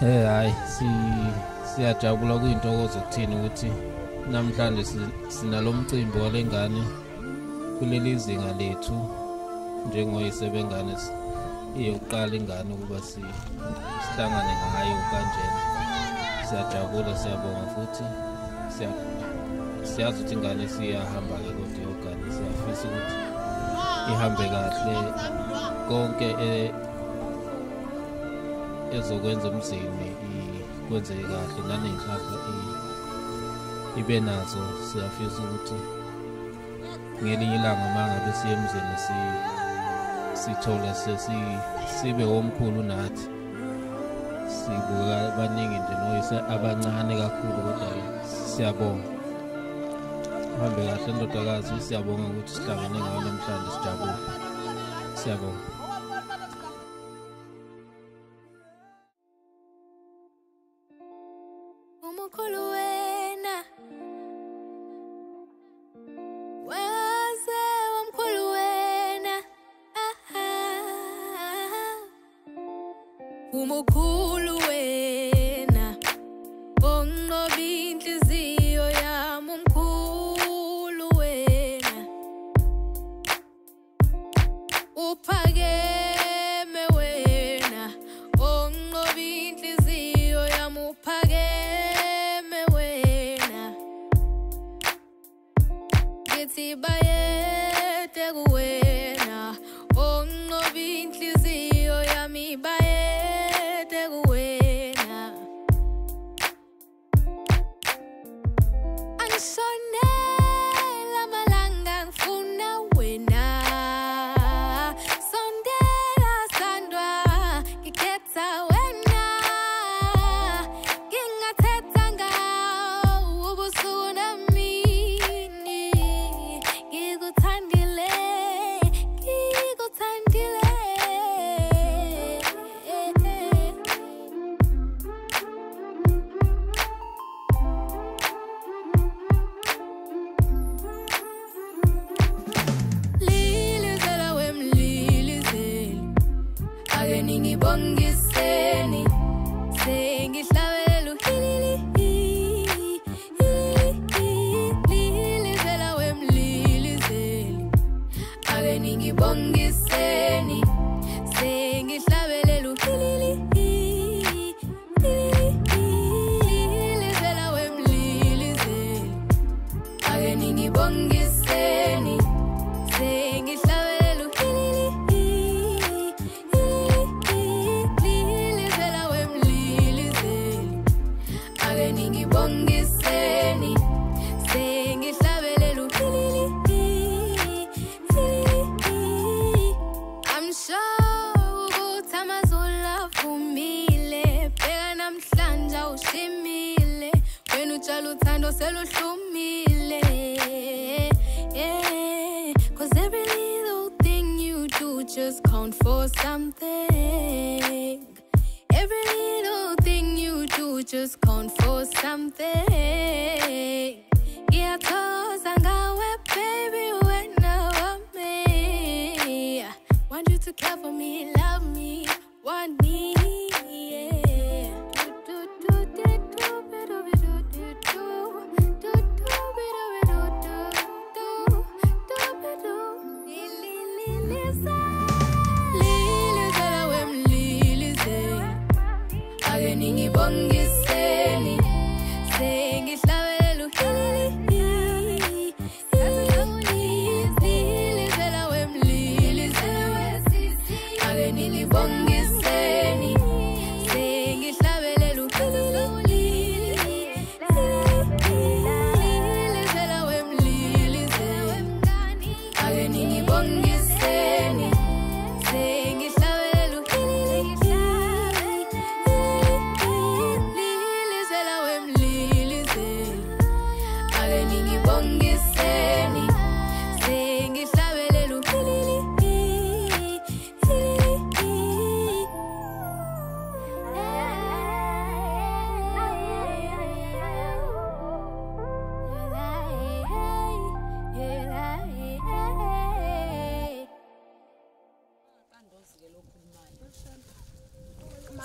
Hayi siyajabula kuyintokozo kuthini ukuthi namhlanje sinalomcimbi walengane kuleli zinga lethu njengoyise bengane iyokuqala ingane ukuba sihlangane ngayo kanjena. Siyajabula, siyabonga futhi siyazi ukuthi ingane siyahamba ke kodwa yogane siyafisa ukuthi ihambe kahle konke ezokwenza emzini kwenzeke kahle nanenhlahla ibe nazo. Siyafisa ukuthi ngelinye ilanga mangabe siye emzini sithole sibe omkhulu nathi sibuka abaningi nje noyise abancane kakhulu. Kodwa siyabonga, uhambe kahle ndodakazi. Siyabonga ukuthi sihlangane ngayo namhlanje, sijabule. Siyabonga. uMkhehlo wena waze uMkhehlo wena uMkhehlo wena onqoba inhliziyo yami uMkhehlo wena uphakeme wena onqoba inhliziyo yami uphakeme wena ngithi bayede kuwena onqoba inhliziyo yami bayede kuwena angisonela amalanga ngifuna wena sondela sandwa ngikhetha wena ngingathetha ngawo ubusuku namini ngikuthandile lilizela wemlilizeli ake ningibongiseni sengihlabelela uhilili lilizela wemlilizeli ake ningibongiseni sengihlabelela uhilili lilizela wemlilizeli ake ningibongiseni sengihlabelela uhilili lilizela wemlilizeli ake ningibongiseni sengihlabelela uhilili. I'm sure ukuthi amazulu avumile bheka namhlanje awushimile wena utshala uthando seluhlumile. Cause every little thing you do just count for something. Every little thing you do just count for something. Ngiyathokoza ngawe baby wena wami. Want you to care for me, love me, want me, yeah. Lilizela wemlilizeli ake ningibongiseni sengihlabelela uhilili lilizela wemlilizeli ake ningibongiseni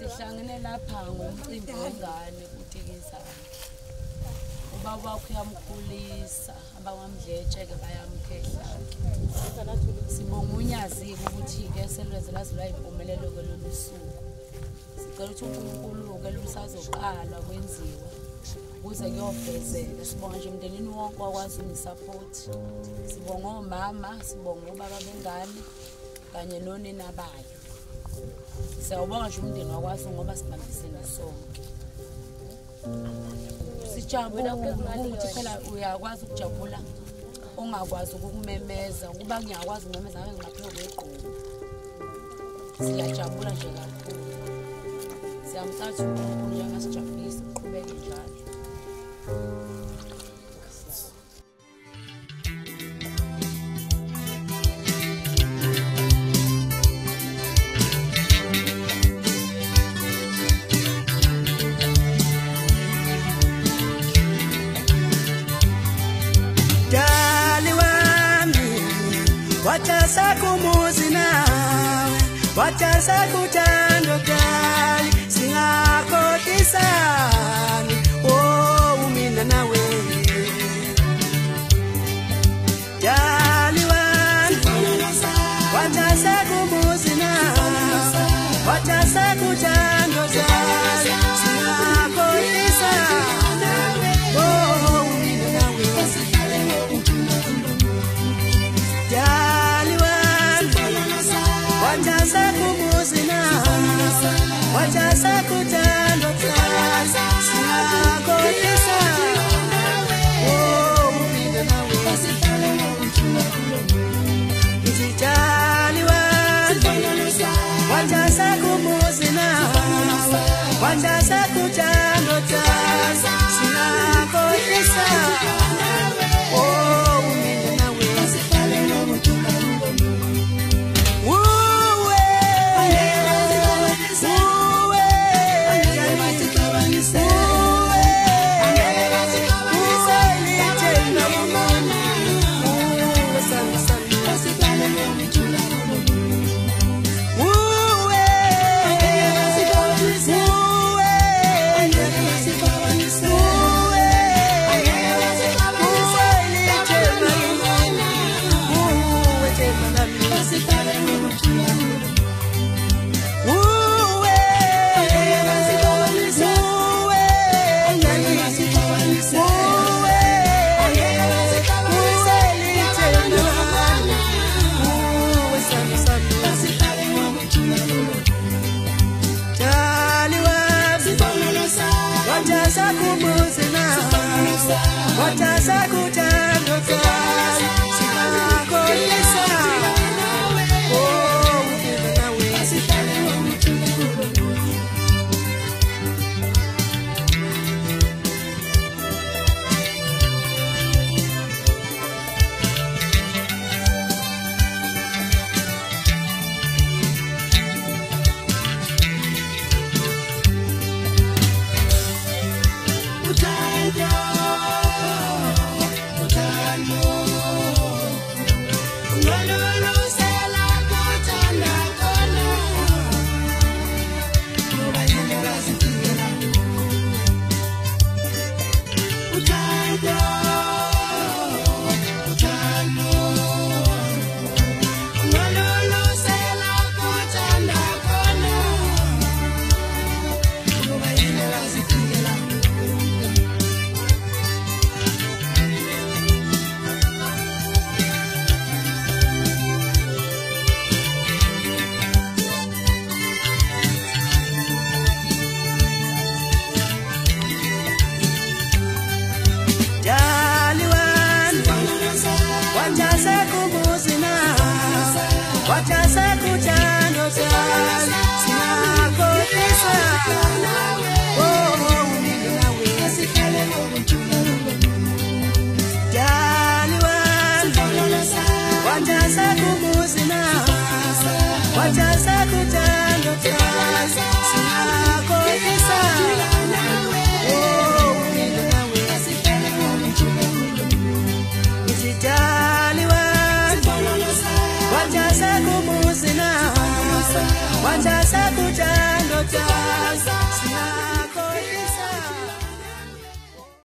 Sihlangene lapha ngomcimbi wengane uTikizana. Ubaba wakho uyamkhulisa, abangwamdletshe-ke bayamkhehla. Sibonga uNyazi-ke ukuthi-ke selwenzela zilwa impumelelo-ke lolu suku. Sicela ukuthi uNkulunkulu-ke lusazoqala kwenziwa ukuze kuyofezeka. Sibonga nje emndenini wonke wakwazi unisupport. Sibonga omama, sibonga obaba bengane kanye nonina bayo. Siyabonga nje umndeni wakwazi ngoba sibambisene sonke. Sijabula ukuthi phela uyakwazi ukujabula ongakwazi ukukumemeza ukuba ngiyakwazi ukumemeza ngabe ngingaphezu kweqhubu. Siyajabula nje kakhulu. Siyamcela uNkulunkulu njengasijabulisa uqhubeke njalo. Wachasa kumuzi nawe, wachasa kutando kali, singakotisani, oh umina nawe. Jali wani, wachasa kumuzi nawe, wachasa kutando kali, singakotisani, oh umina nawe. Wachasa kumuzi nawe, wachasa kutando kali, singakotisani, oh umina nawe. Isijali wani, wachasa kumuzi nawe, wachasa kutando kali, singakotisani, oh umina nawe. Wachasa kutando kali, singakotisani, oh umina nawe. Wachasa kutando kali, singakotisani, oh umina nawe. Jali wani, wachasa kumuzi nawe, wachasa kutando kali, singakotisani, oh umina nawe. Isijali wani, wachasa kumuzi nawe, wachasa kutando tango tango, sinakho